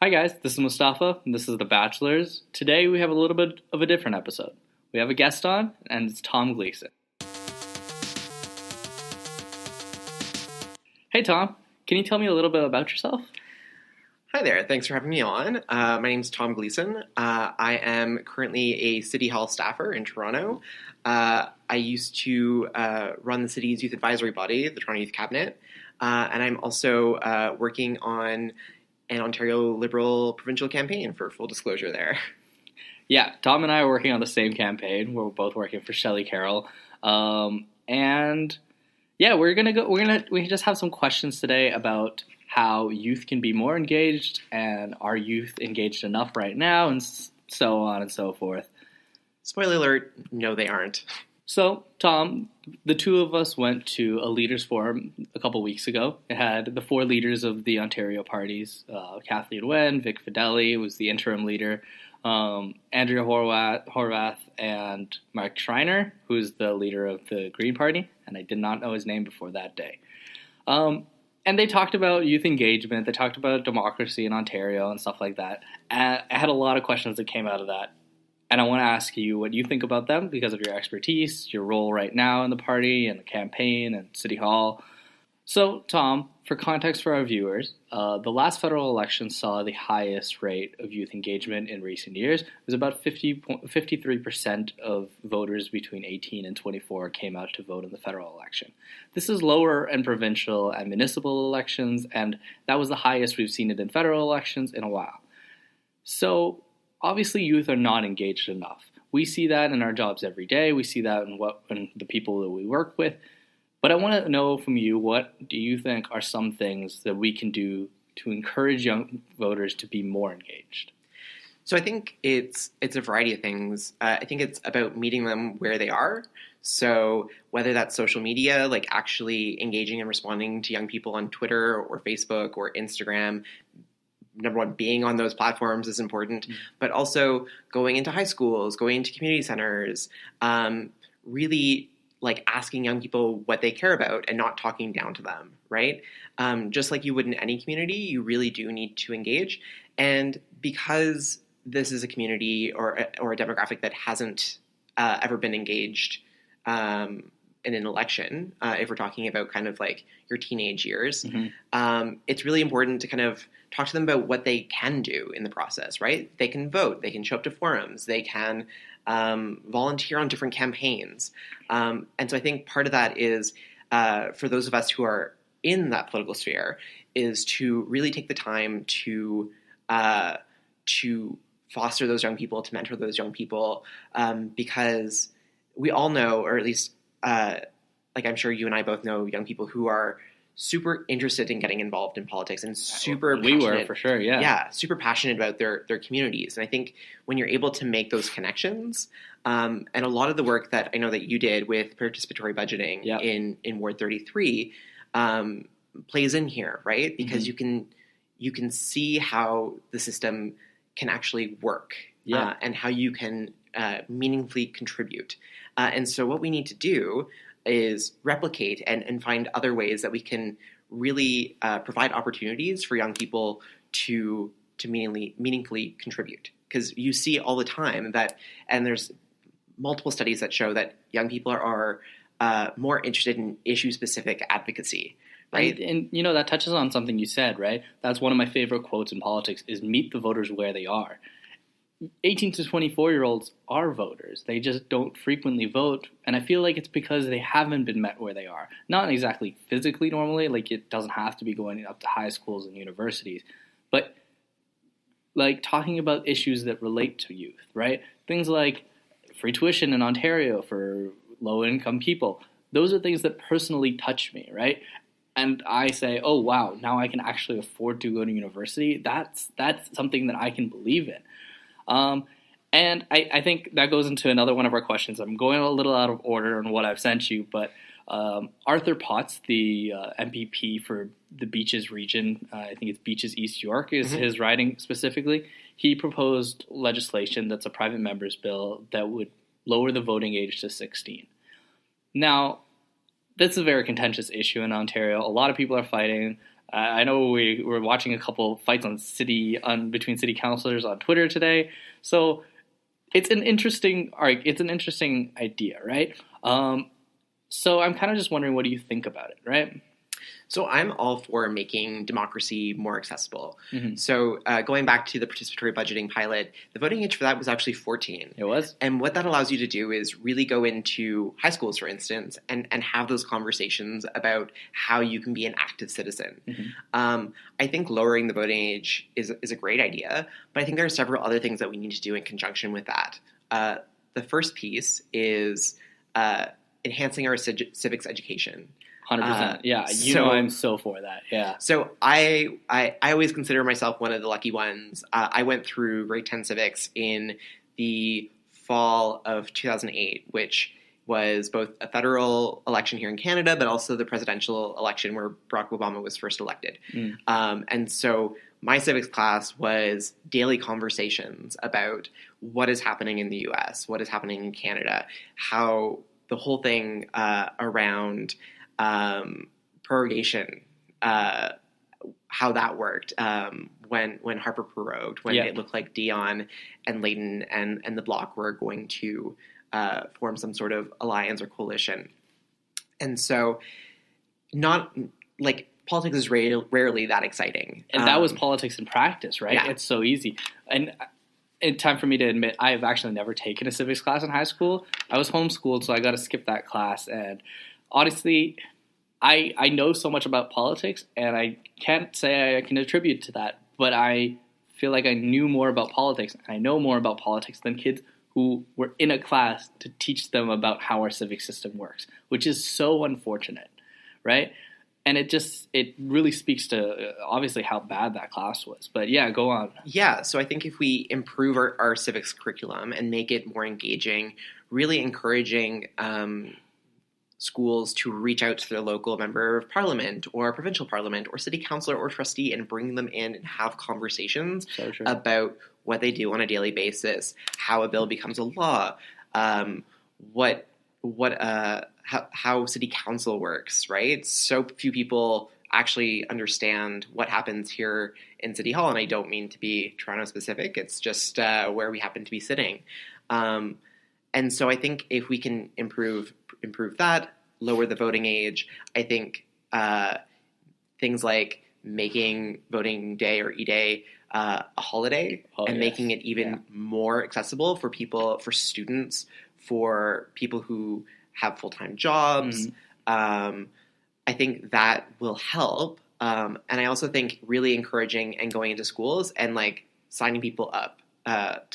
Hi guys, this is Mustapha, and this is The Bachelors. Today we have a little bit of a different episode. We have a guest on, and it's Tom Gleason. Hey Tom, can you tell me a little bit about yourself? Hi there, thanks for having me on. My name's Tom Gleason. I am currently a City Hall staffer in Toronto. I used to run the city's youth advisory body, the Toronto Youth Cabinet, and I'm also working on an Ontario Liberal provincial campaign, for full disclosure there. Yeah, Tom and I are working on the same campaign. We're both working for Shelley Carroll. And yeah, we just have some questions today about how youth can be more engaged, and are youth engaged enough right now, and so on and so forth. Spoiler alert, no they aren't. So, Tom, the two of us went to a leaders forum a couple weeks ago. It had the four leaders of the Ontario parties, Kathleen Wynne, Vic Fidelli was the interim leader, Andrea Horwath, and Mark Schreiner, who's the leader of the Green Party, and I did not know his name before that day. And they talked about youth engagement, they talked about democracy in Ontario and stuff like that. And I had a lot of questions that came out of that. And I want to ask you what you think about them because of your expertise, your role right now in the party and the campaign and City Hall. So, Tom, for context for our viewers, the last federal election saw the highest rate of youth engagement in recent years. It was about 53% of voters between 18 and 24 came out to vote in the federal election. This is lower in provincial and municipal elections, and that was the highest we've seen it in federal elections in a while. So, obviously, youth are not engaged enough. We see that in our jobs every day. We see that in the people that we work with. But I want to know from you, what do you think are some things that we can do to encourage young voters to be more engaged? So I think it's a variety of things. I think it's about meeting them where they are. So whether that's social media, like actually engaging and responding to young people on Twitter or Facebook or Instagram. Number one, being on those platforms is important, but also going into high schools, going into community centers, really like asking young people what they care about and not talking down to them, right? Just like you would in any community, you really do need to engage. And because this is a community or a demographic that hasn't ever been engaged in an election, if we're talking about kind of like your teenage years, it's really important to kind of talk to them about what they can do in the process, right? They can vote, they can show up to forums, they can volunteer on different campaigns. And so I think part of that is, for those of us who are in that political sphere, is to really take the time to foster those young people, to mentor those young people, because we all know, or at least like I'm sure you and I both know, young people who are super interested in getting involved in politics and super passionate. We were, for sure, yeah. Yeah, super passionate about their communities. And I think when you're able to make those connections, and a lot of the work that I know that you did with participatory budgeting in Ward 33 plays in here, right? Because you can see how the system can actually work, and how you can meaningfully contribute. And so what we need to do is replicate and find other ways that we can really provide opportunities for young people to meaningfully contribute. Because you see all the time that, and there's multiple studies that show that young people are more interested in issue-specific advocacy, right? And you know, that touches on something you said, right? That's one of my favorite quotes in politics, is meet the voters where they are. 18 to 24-year-olds are voters. They just don't frequently vote, and I feel like it's because they haven't been met where they are. Not exactly physically normally, like it doesn't have to be going up to high schools and universities, but like talking about issues that relate to youth, right? Things like free tuition in Ontario for low-income people. Those are things that personally touch me, right? And I say, oh, wow, now I can actually afford to go to university. That's something that I can believe in. And I think that goes into another one of our questions. I'm going a little out of order on what I've sent you, but Arthur Potts, the MPP for the Beaches region, I think it's Beaches East York is his riding specifically, he proposed legislation that's a private member's bill that would lower the voting age to 16. Now, that's a very contentious issue in Ontario. A lot of people are fighting. I know we were watching a couple fights between city councilors on Twitter today. So it's an interesting idea, right? So I'm kind of just wondering, what do you think about it, right? So I'm all for making democracy more accessible. Mm-hmm. So going back to the participatory budgeting pilot, the voting age for that was actually 14. It was? And what that allows you to do is really go into high schools, for instance, and have those conversations about how you can be an active citizen. Mm-hmm. I think lowering the voting age is a great idea, but I think there are several other things that we need to do in conjunction with that. The first piece is enhancing our civics education. 100%. Yeah, I'm so for that. Yeah. So I always consider myself one of the lucky ones. I went through grade 10 civics in the fall of 2008, which was both a federal election here in Canada, but also the presidential election where Barack Obama was first elected. And so my civics class was daily conversations about what is happening in the U.S., what is happening in Canada, how the whole thing around prorogation, how that worked, when Harper prorogued, when it looked like Dion and Layton and the Bloc were going to form some sort of alliance or coalition. And so politics is rarely that exciting. And that was politics in practice, right? Yeah. It's so easy. And it's time for me to admit, I have actually never taken a civics class in high school. I was homeschooled, so I got to skip that class. And honestly, I know so much about politics, and I can't say I can attribute to that, but I feel like I knew more about politics, and I know more about politics than kids who were in a class to teach them about how our civic system works, which is so unfortunate, right? And it really speaks to obviously how bad that class was. But yeah, go on. Yeah, so I think if we improve our civics curriculum and make it more engaging, really encouraging schools to reach out to their local member of parliament or provincial parliament or city councilor or trustee and bring them in and have conversations about what they do on a daily basis, how a bill becomes a law, how city council works, right? So few people actually understand what happens here in City Hall, and I don't mean to be Toronto specific. It's just where we happen to be sitting. And so I think if we can improve that, lower the voting age, I think things like making voting day or E-Day a holiday making it even more accessible for students, for people who have full-time jobs. I think that will help. And I also think really encouraging and going into schools and signing people up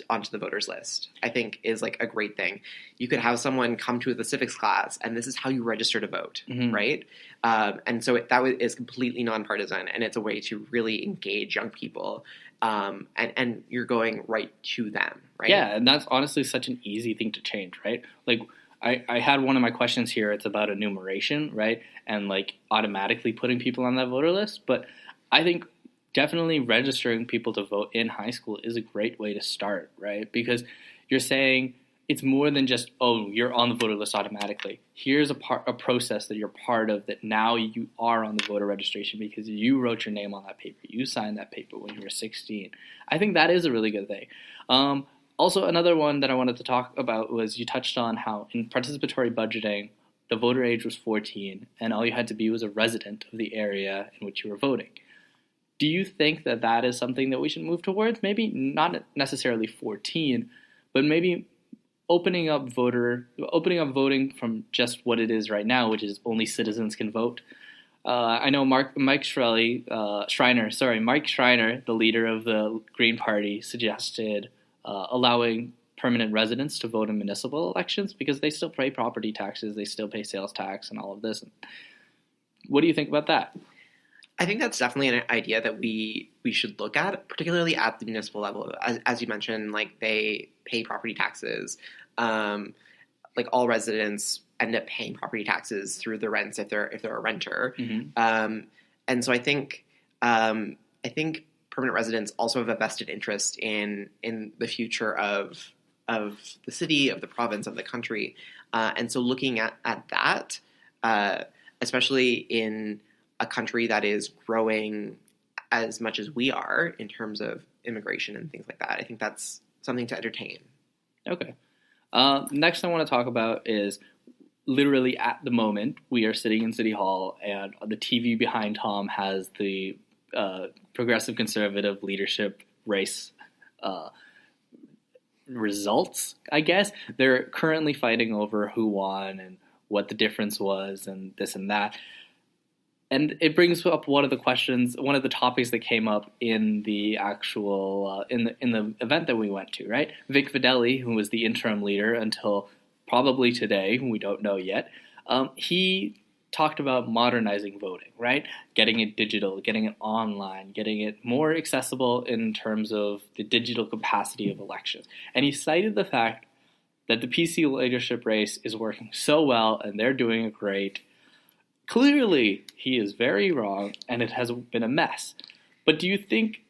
onto the voters list, I think is a great thing. You could have someone come to the civics class and this is how you register to vote, right? And so that is completely nonpartisan, and it's a way to really engage young people. And you're going right to them, right? Yeah, and that's honestly such an easy thing to change, right? I had one of my questions here. It's about enumeration, right? And automatically putting people on that voter list. But I think definitely registering people to vote in high school is a great way to start, right? Because you're saying it's more than just, you're on the voter list automatically. Here's a process that you're part of, that now you are on the voter registration because you wrote your name on that paper. You signed that paper when you were 16. I think that is a really good thing. Also, another one that I wanted to talk about was you touched on how in participatory budgeting, the voter age was 14, and all you had to be was a resident of the area in which you were voting. Do you think that that is something that we should move towards? Maybe not necessarily 14, but maybe opening up voting from just what it is right now, which is only citizens can vote. I know Mike Schreiner, the leader of the Green Party, suggested allowing permanent residents to vote in municipal elections because they still pay property taxes, they still pay sales tax and all of this. What do you think about that? I think that's definitely an idea that we should look at, particularly at the municipal level. As you mentioned, they pay property taxes. All residents end up paying property taxes through the rents if they're a renter. And so I think permanent residents also have a vested interest in the future of the city, of the province, of the country. And so looking at that, especially in a country that is growing as much as we are in terms of immigration and things like that. I think that's something to entertain. Okay. Next I want to talk about is literally at the moment we are sitting in City Hall and the TV behind Tom has the progressive conservative leadership race results, I guess. They're currently fighting over who won and what the difference was and this and that. And it brings up one of the topics that came up in the actual, in the event that we went to, right? Vic Fidelli, who was the interim leader until probably today, we don't know yet, he talked about modernizing voting, right? Getting it digital, getting it online, getting it more accessible in terms of the digital capacity of elections. And he cited the fact that the PC leadership race is working so well and they're doing it great. Clearly, he is very wrong and it has been a mess. But do you think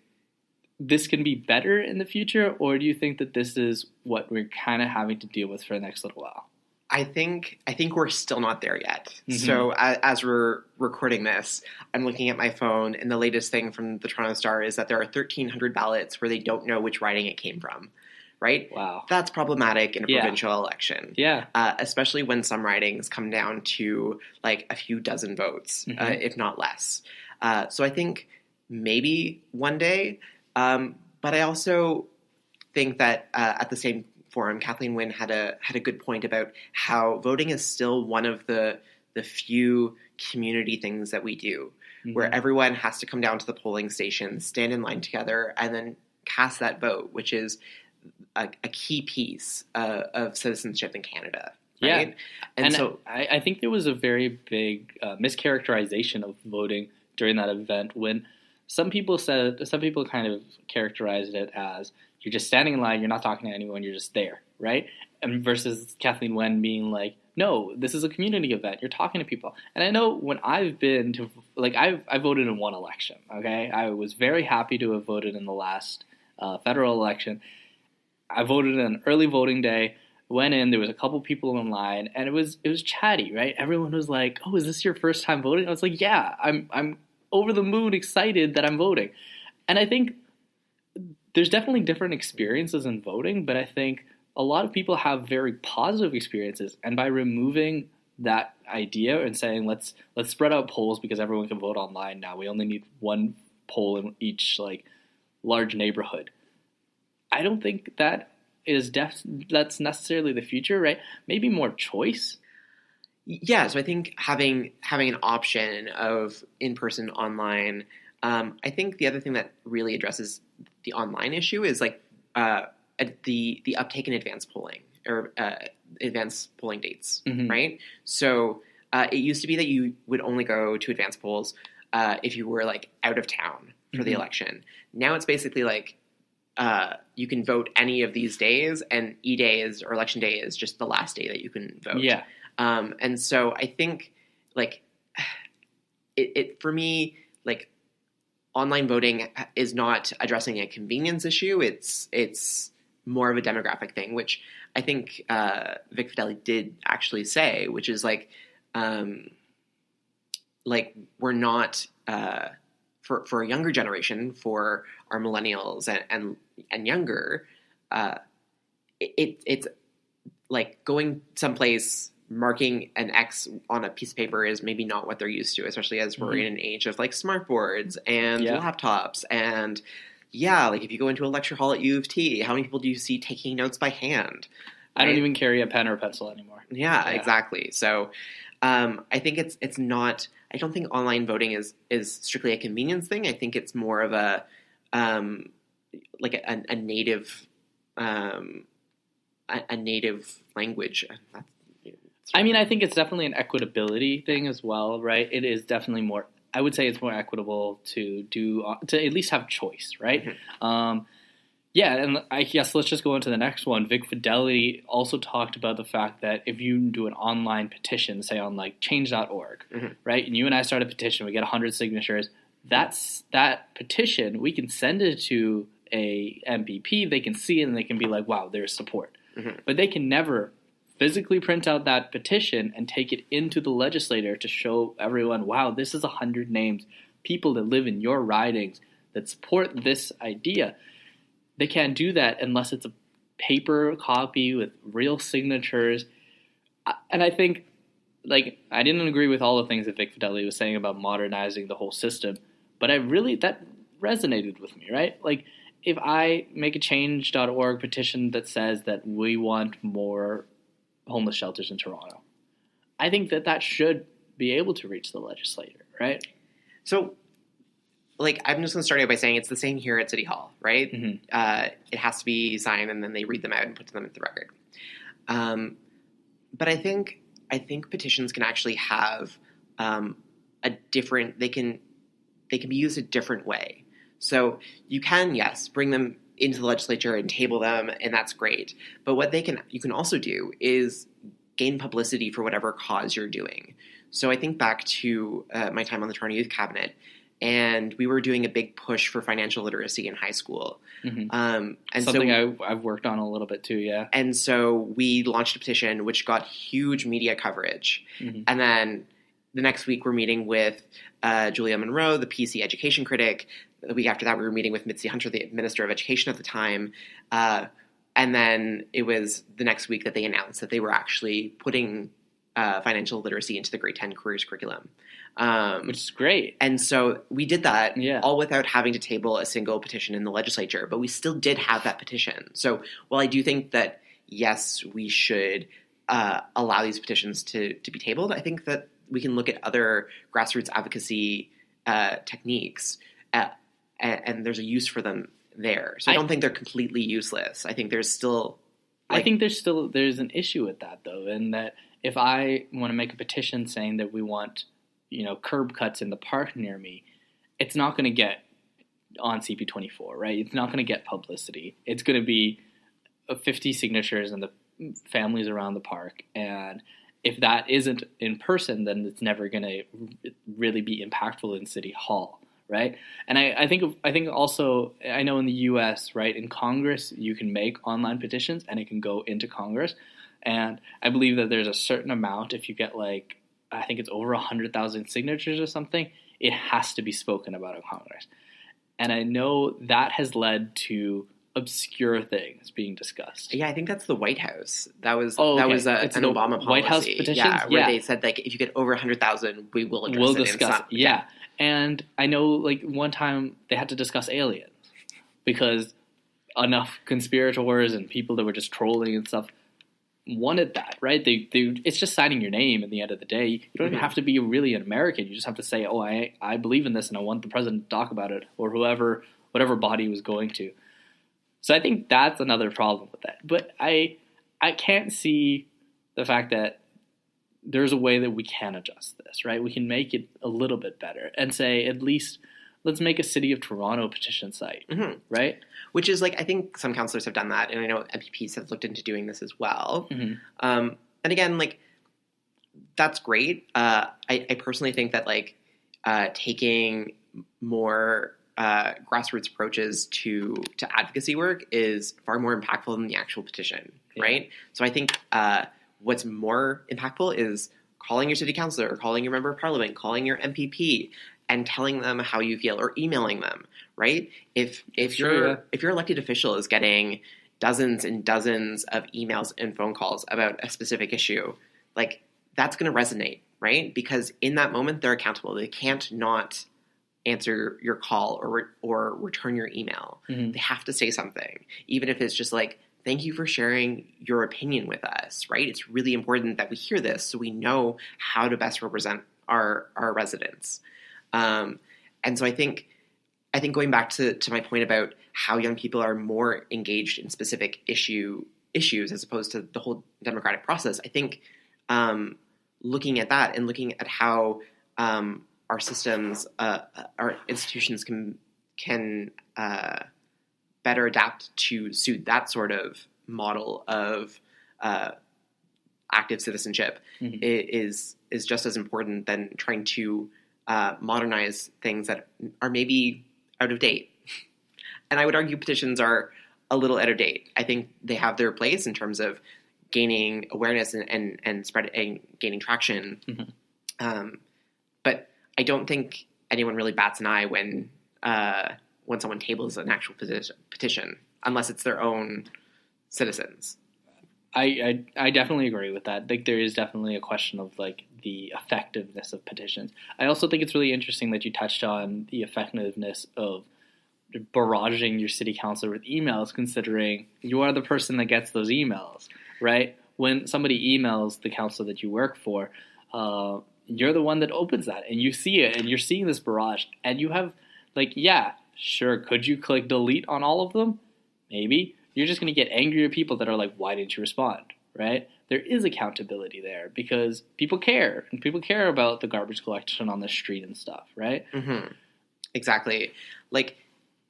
this can be better in the future, or do you think that this is what we're kind of having to deal with for the next little while? I think we're still not there yet. Mm-hmm. So as we're recording this, I'm looking at my phone, and the latest thing from the Toronto Star is that there are 1,300 ballots where they don't know which riding it came from. Right? Wow. That's problematic in a provincial election. Yeah. Especially when some ridings come down to like a few dozen votes, if not less. So I think maybe one day, but I also think that at the same forum, Kathleen Wynne had a good point about how voting is still one of the few community things that we do, where everyone has to come down to the polling station, stand in line together, and then cast that vote, which is a key piece of citizenship in Canada. Right? Yeah. And so I think there was a very big mischaracterization of voting during that event when some people kind of characterized it as you're just standing in line, you're not talking to anyone, you're just there, right? And versus Kathleen Wynne being like, no, this is a community event, you're talking to people. And I know when I've been to, like, I voted in one election, okay? I was very happy to have voted in the last federal election. I voted on an early voting day, went in, there was a couple people in line, and it was chatty, right? Everyone was like, oh, is this your first time voting? I was like, yeah, I'm over the moon excited that I'm voting. And I think there's definitely different experiences in voting, but I think a lot of people have very positive experiences. And by removing that idea and saying, let's spread out polls because everyone can vote online now, we only need one poll in each like large neighborhood. I don't think that that's necessarily the future, right? Maybe more choice. Yeah, so I think having an option of in-person, online. I think the other thing that really addresses the online issue is like the uptake in advanced polling or advanced polling dates, right? So it used to be that you would only go to advanced polls if you were like out of town for the election. Now it's basically like you can vote any of these days, and E-Day or Election Day is just the last day that you can vote. Yeah. And so I think, like, it for me, like, online voting is not addressing a convenience issue. It's more of a demographic thing, which I think Vic Fidelli did actually say, which is like we're not for a younger generation, for our millennials and younger, it's like going someplace, marking an X on a piece of paper is maybe not what they're used to, especially as we're in an age of like smartboards and laptops. And like if you go into a lecture hall at U of T, how many people do you see taking notes by hand? I don't even carry a pen or a pencil anymore. Yeah, exactly. So I think it's not. I don't think online voting is strictly a convenience thing. I think it's more of a native a native language. I mean, I think it's definitely an equitability thing as well, right? It is definitely more. I would say it's more equitable to at least have choice, right? And I guess let's just go into the next one. Vic Fidelli also talked about the fact that if you do an online petition, say on like change.org, right, and you and I start a petition, we get 100 signatures, that petition, we can send it to a MPP, they can see it and they can be like, wow, there's support. But they can never physically print out that petition and take it into the legislature to show everyone, wow, this is 100 names, people that live in your ridings that support this idea. They can't do that unless it's a paper copy with real signatures. And I think, like, I didn't agree with all the things that Vic Fidelli was saying about modernizing the whole system, but that resonated with me, right? Like, if I make a change.org petition that says that we want more homeless shelters in Toronto, I think that should be able to reach the legislature, right? So, like, I'm just going to start out by saying it's the same here at City Hall, right? Mm-hmm. It has to be signed, and then they read them out and put them into the record. But I think petitions can actually have they can be used a different way. So you can, yes, bring them into the legislature and table them, and that's great. But what you can also do is gain publicity for whatever cause you're doing. So I think back to my time on the Toronto Youth Cabinet, and we were doing a big push for financial literacy in high school. Mm-hmm. And something I've worked on a little bit too, yeah. And so we launched a petition which got huge media coverage. Mm-hmm. And then the next week we're meeting with Julia Monroe, the PC education critic. The week after that we were meeting with Mitzi Hunter, the Minister of Education at the time. And then it was the next week that they announced that they were actually putting financial literacy into the grade 10 careers curriculum. Which is great. And so we did that all without having to table a single petition in the legislature, but we still did have that petition. So while I do think that, yes, we should allow these petitions to be tabled, I think that we can look at other grassroots advocacy techniques, and there's a use for them there. So I don't think they're completely useless. I think there's still... there's an issue with that, though, in that if I want to make a petition saying that we want curb cuts in the park near me, it's not going to get on CP24, right? It's not going to get publicity. It's going to be 50 signatures and the families around the park. And if that isn't in person, then it's never going to really be impactful in City Hall, right? And I think also, I know in the U.S., right, in Congress, you can make online petitions and it can go into Congress. And I believe that there's a certain amount, if you get I think it's over 100,000 signatures or something, it has to be spoken about in Congress. And I know that has led to obscure things being discussed. Yeah, I think that's the White House. That was an Obama policy. White House petitions? Yeah, where they said, if you get over 100,000, we will discuss it. Yeah. And I know, one time they had to discuss aliens because enough conspirators and people that were just trolling and stuff wanted that, right? It's just signing your name at the end of the day. You don't even have to be really an American. You just have to say, oh, I believe in this and I want the president to talk about it, or whatever body he was going to. So I think that's another problem with that. But I can't see the fact that there's a way that we can adjust this, right? We can make it a little bit better and say, at least let's make a City of Toronto petition site, right? Which is I think some councillors have done that, and I know MPPs have looked into doing this as well. Mm-hmm. And again, that's great. I personally think that taking more grassroots approaches to advocacy work is far more impactful than the actual petition, right? So I think what's more impactful is calling your city councillor, or calling your member of parliament, calling your MPP, and telling them how you feel, or emailing them, right? If your elected official is getting dozens and dozens of emails and phone calls about a specific issue, that's going to resonate, right? Because in that moment, they're accountable. They can't not answer your call or return your email. Mm-hmm. They have to say something, even if it's just thank you for sharing your opinion with us, right? It's really important that we hear this so we know how to best represent our residents. And so I think going back to my point about how young people are more engaged in specific issues as opposed to the whole democratic process, I think looking at that and looking at how our systems, our institutions can better adapt to suit that sort of model of active citizenship is just as important than trying to modernize things that are maybe out of date. And I would argue petitions are a little out of date. I think they have their place in terms of gaining awareness and spreading, gaining traction. But I don't think anyone really bats an eye when someone tables an actual petition, unless it's their own citizens. I definitely agree with that. Like, there is definitely a question of like the effectiveness of petitions. I also think it's really interesting that you touched on the effectiveness of barraging your city councilor with emails, considering you are the person that gets those emails, right? When somebody emails the council that you work for, you're the one that opens that, and you see it, and you're seeing this barrage, and you have, like, yeah, sure, could you click delete on all of them? Maybe. You're just going to get angrier people that are like, why didn't you respond, right? There is accountability there because people care, and people care about the garbage collection on the street and stuff, right? Exactly. Like,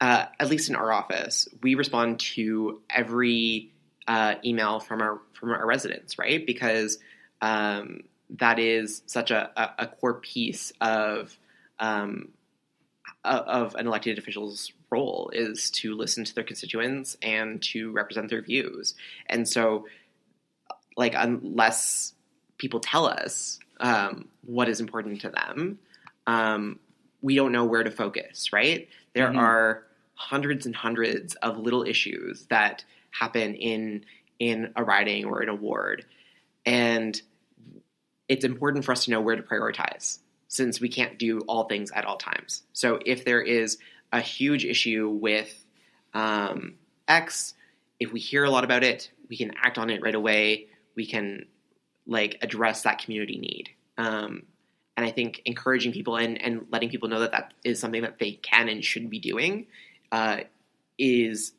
at least in our office, we respond to every email from our residents, right? Because that is such a core piece of an elected official's role, is to listen to their constituents and to represent their views. And so, like, unless people tell us what is important to them, we don't know where to focus, right? There are hundreds and hundreds of little issues that happen in a riding or in a ward. And it's important for us to know where to prioritize, since we can't do all things at all times. So if there is a huge issue with X, if we hear a lot about it, we can act on it right away. We can, like, address that community need. And I think encouraging people and letting people know that is something that they can and should be doing is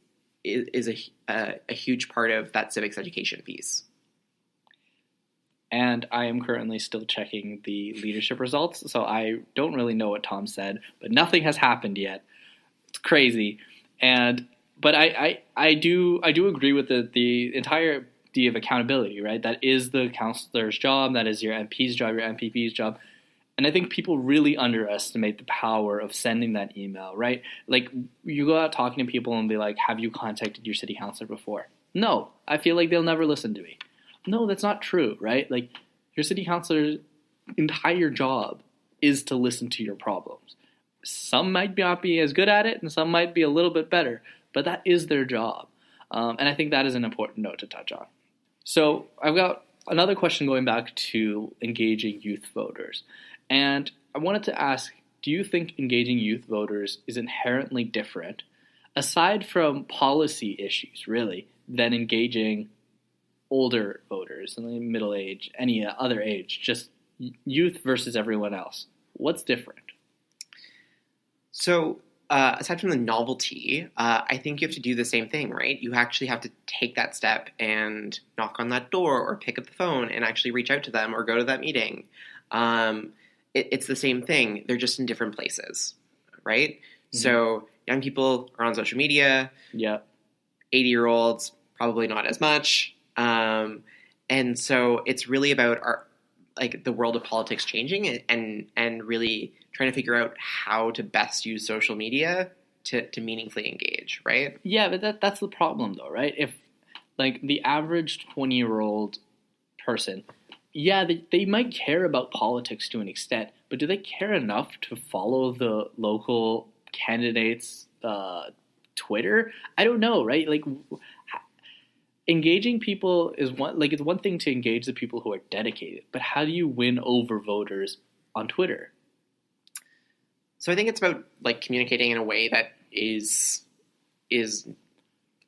a huge part of that civics education piece. And I am currently still checking the leadership results, so I don't really know what Tom said, but nothing has happened yet. It's crazy. But I do agree with the entire idea of accountability, right? That is the councillor's job, that is your MP's job, your MPP's job. And I think people really underestimate the power of sending that email, right? Like, you go out talking to people and be like, have you contacted your city councilor before? No, I feel like they'll never listen to me. No, that's not true, right? Like, your city councilor's entire job is to listen to your problems. Some might not be as good at it, and some might be a little bit better, but that is their job. And I think that is an important note to touch on. So I've got another question going back to engaging youth voters. And I wanted to ask, do you think engaging youth voters is inherently different, aside from policy issues, really, than engaging older voters, middle age, any other age, just youth versus everyone else? What's different? So, aside from the novelty, I think you have to do the same thing, right? You actually have to take that step and knock on that door or pick up the phone and actually reach out to them or go to that meeting. It's the same thing. They're just in different places, right? So young people are on social media. Yeah. 80-year-olds, probably not as much. And so it's really about the world of politics changing and really trying to figure out how to best use social media to meaningfully engage, right? Yeah, but that's the problem, though, right? If, like, the average 20-year-old person, yeah, they might care about politics to an extent, but do they care enough to follow the local candidates' Twitter? I don't know, right? Like, engaging people is it's one thing to engage the people who are dedicated, but how do you win over voters on Twitter? So I think it's about, like, communicating in a way that is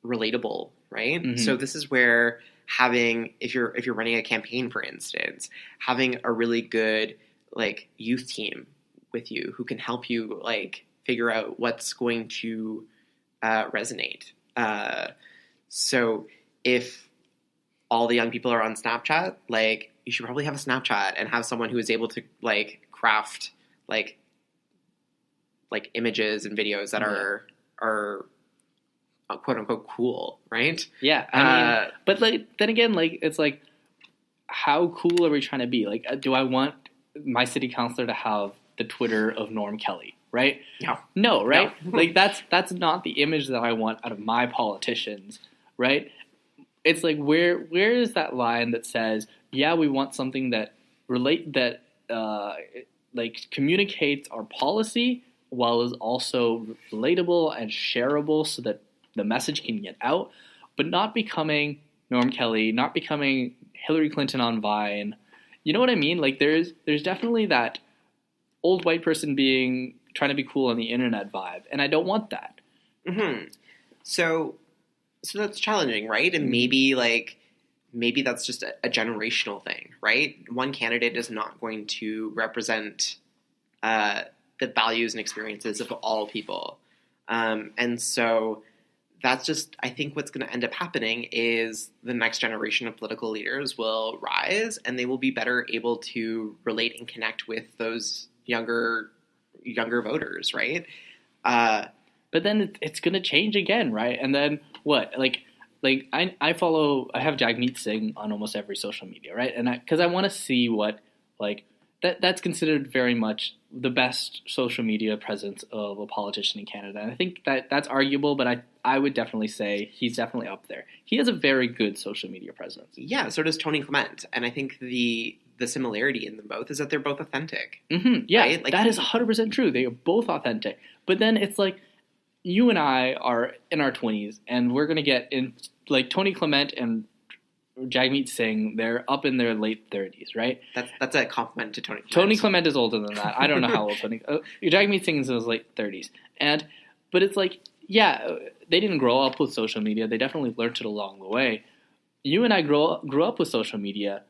relatable, right? So this is where having, if you're running a campaign, for instance, having a really good, like, youth team with you who can help you, like, figure out what's going to resonate. So if all the young people are on Snapchat, like, you should probably have a Snapchat and have someone who is able to, like, craft, like images and videos that are quote unquote cool, right? Yeah, I mean, but, like, then again, like, it's like, how cool are we trying to be? Like, do I want my city councilor to have the Twitter of Norm Kelly, right? No, right? No. Like, that's not the image that I want out of my politicians, right? it's like where is that line that says, yeah, we want something that like communicates our policy while is also relatable and shareable so that the message can get out, but not becoming Norm Kelly, not becoming Hillary Clinton on Vine. You know what I mean? Like there's definitely that old white person trying to be cool on the internet vibe, and I don't want that. Mm-hmm. So that's challenging, right? And maybe that's just a generational thing, right? One candidate is not going to represent the values and experiences of all people. And so that's just, I think what's going to end up happening is the next generation of political leaders will rise and they will be better able to relate and connect with those younger voters, right? But then it's going to change again, right? And then what? Like I have Jagmeet Singh on almost every social media, right? And because I want to see what that's considered very much the best social media presence of a politician in Canada. And I think that's arguable, but I would definitely say he's definitely up there. He has a very good social media presence. Yeah, so does Tony Clement. And I think the similarity in them both is that they're both authentic. Mm-hmm, yeah, right? that is 100% true. They are both authentic. But then it's like you and I are in our 20s, and we're going to get in, like Tony Clement and Jagmeet Singh, they're up in their late 30s, right? That's a compliment to Tony Clement. Tony Clement is older than that. I don't know how old Jagmeet Singh is in his late 30s. But it's like, yeah, they didn't grow up with social media. They definitely learned it along the way. You and I grew up with social media,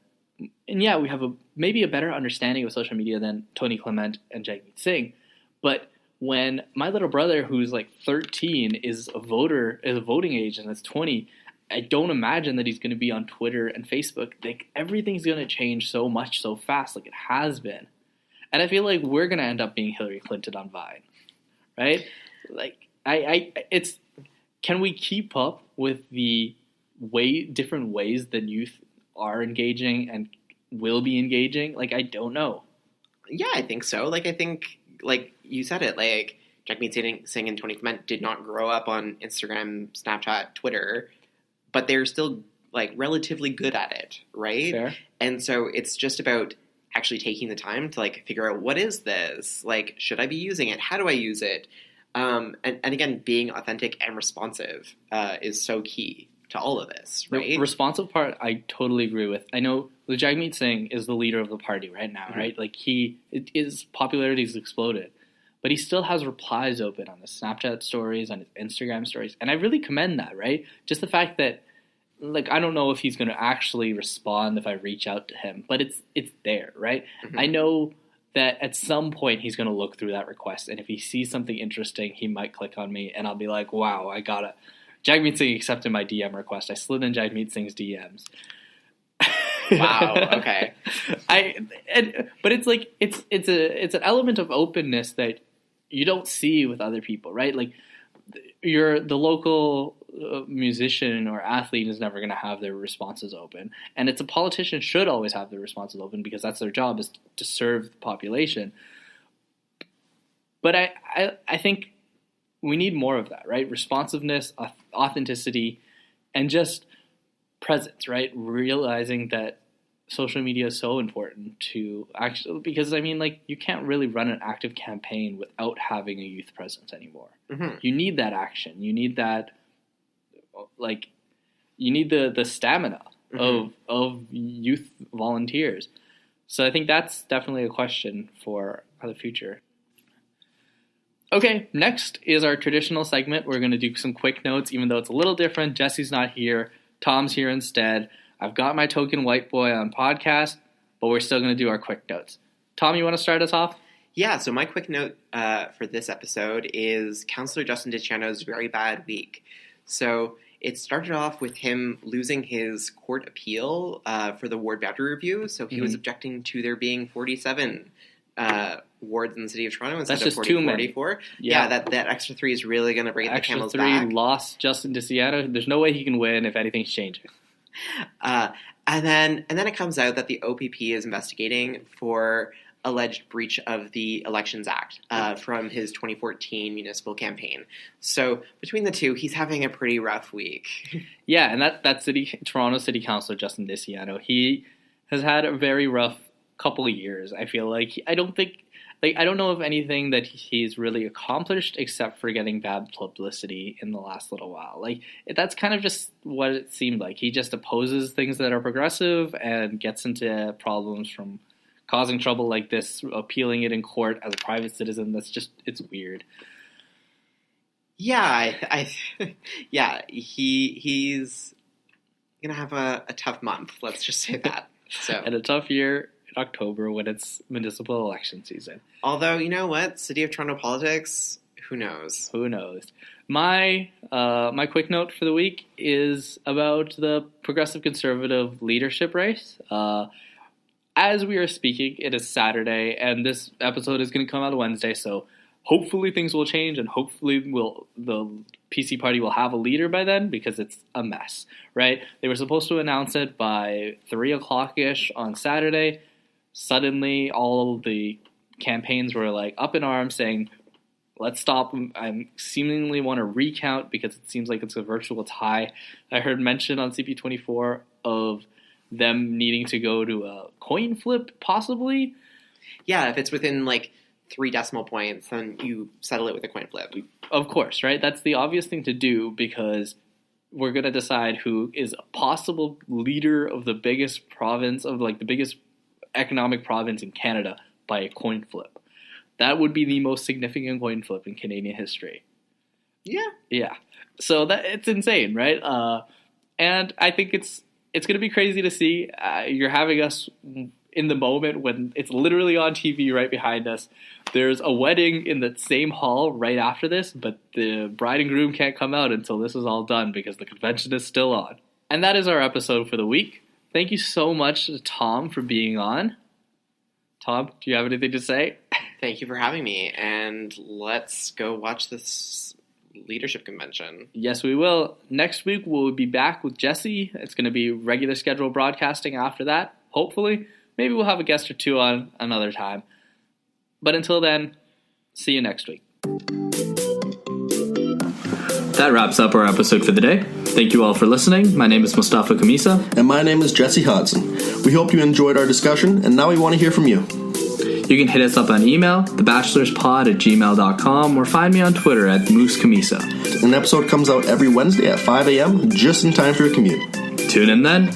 and yeah, we have maybe a better understanding of social media than Tony Clement and Jagmeet Singh. But when my little brother, who's like 13, is a voting age and is 20, I don't imagine that he's going to be on Twitter and Facebook. Like everything's going to change so much so fast, like it has been, and I feel like we're going to end up being Hillary Clinton on Vine, right? Like can we keep up with the different ways that youth are engaging and will be engaging? Like I don't know. Yeah, I think so. Like I think, like you said it, like Jagmeet Singh and Tony Clement did not grow up on Instagram, Snapchat, Twitter. But they're still like relatively good at it, right? Fair. And so it's just about actually taking the time to like figure out, what is this? Like, should I be using it? How do I use it? And again, being authentic and responsive is so key to all of this, right? The responsive part, I totally agree with. I know the Jagmeet Singh is the leader of the party right now, mm-hmm. right? Like his popularity has exploded, but he still has replies open on his Snapchat stories, on his Instagram stories, and I really commend that, right? Just the fact that, like, I don't know if he's going to actually respond if I reach out to him, but it's there, right? Mm-hmm. I know that at some point he's going to look through that request, and if he sees something interesting, he might click on me, and I'll be like, wow, I got it. Jagmeet Singh accepted my DM request. I slid in Jagmeet Singh's DMs. Wow, okay. But it's like, it's an element of openness that you don't see with other people, right? Like, the local musician or athlete is never going to have their responses open, and a politician should always have their responses open because that's their job, is to serve the population. But I think we need more of that, right? Responsiveness, authenticity, and just presence, right? Realizing that social media is so important to actually, because I mean, like, you can't really run an active campaign without having a youth presence anymore. Mm-hmm. You need that action. You need that, like, you need the stamina mm-hmm. of youth volunteers. So I think that's definitely a question for the future. Okay, next is our traditional segment. We're going to do some quick notes, even though it's a little different. Jesse's not here. Tom's here instead. I've got my token white boy on podcast, but we're still going to do our quick notes. Tom, you want to start us off? Yeah, so my quick note for this episode is Councillor Justin DiCiano's very bad week. So it started off with him losing his court appeal for the ward boundary review. So he mm-hmm. was objecting to there being 47 wards in the city of Toronto instead of 44. Yeah, that extra 3 is really going to bring the camel's back. Extra 3 lost Justin DiCiano. There's no way he can win if anything's changing. And then it comes out that the OPP is investigating for alleged breach of the Elections Act from his 2014 municipal campaign. So between the two, he's having a pretty rough week. Yeah, and that Toronto City Councilor Justin Diciano, he has had a very rough couple of years. I feel like I don't know of anything that he's really accomplished except for getting bad publicity in the last little while. Like, that's kind of just what it seemed like. He just opposes things that are progressive and gets into problems from causing trouble like this, appealing it in court as a private citizen. It's weird. Yeah, he's gonna have a tough month. Let's just say that. So, and a tough year in October when it's municipal election season. Although, you know what? City of Toronto politics, who knows? Who knows? My quick note for the week is about the Progressive Conservative leadership race. As we are speaking, it is Saturday, and this episode is going to come out Wednesday, so hopefully things will change, and hopefully the PC party will have a leader by then, because it's a mess, right? They were supposed to announce it by 3 o'clock-ish on Saturday. Suddenly, all of the campaigns were like up in arms saying, let's stop. I seemingly want to recount because it seems like it's a virtual tie. I heard mention on CP24 of them needing to go to a coin flip, possibly. Yeah, if it's within like 3 decimal points, then you settle it with a coin flip. Of course, right? That's the obvious thing to do because we're going to decide who is a possible leader of the biggest province, of like the biggest economic province in Canada by a coin flip. That would be the most significant coin flip in Canadian history. Yeah. Yeah. So it's insane, right? And I think it's going to be crazy to see. You're having us in the moment when it's literally on TV right behind us. There's a wedding in the same hall right after this, but the bride and groom can't come out until this is all done because the convention is still on. And that is our episode for the week. Thank you so much to Tom for being on. Tom, do you have anything to say? Thank you for having me, and let's go watch this leadership convention. Yes, we will. Next week, we'll be back with Jesse. It's going to be regular scheduled broadcasting after that, hopefully. Maybe we'll have a guest or two on another time. But until then, see you next week. That wraps up our episode for the day. Thank you all for listening. My name is Mustapha Khamissa. And my name is Jesse Hodson. We hope you enjoyed our discussion, and now we want to hear from you. You can hit us up on email, thebachelorspod@gmail.com, or find me on Twitter @MooseKhamissa. An episode comes out every Wednesday at 5 a.m., just in time for your commute. Tune in then.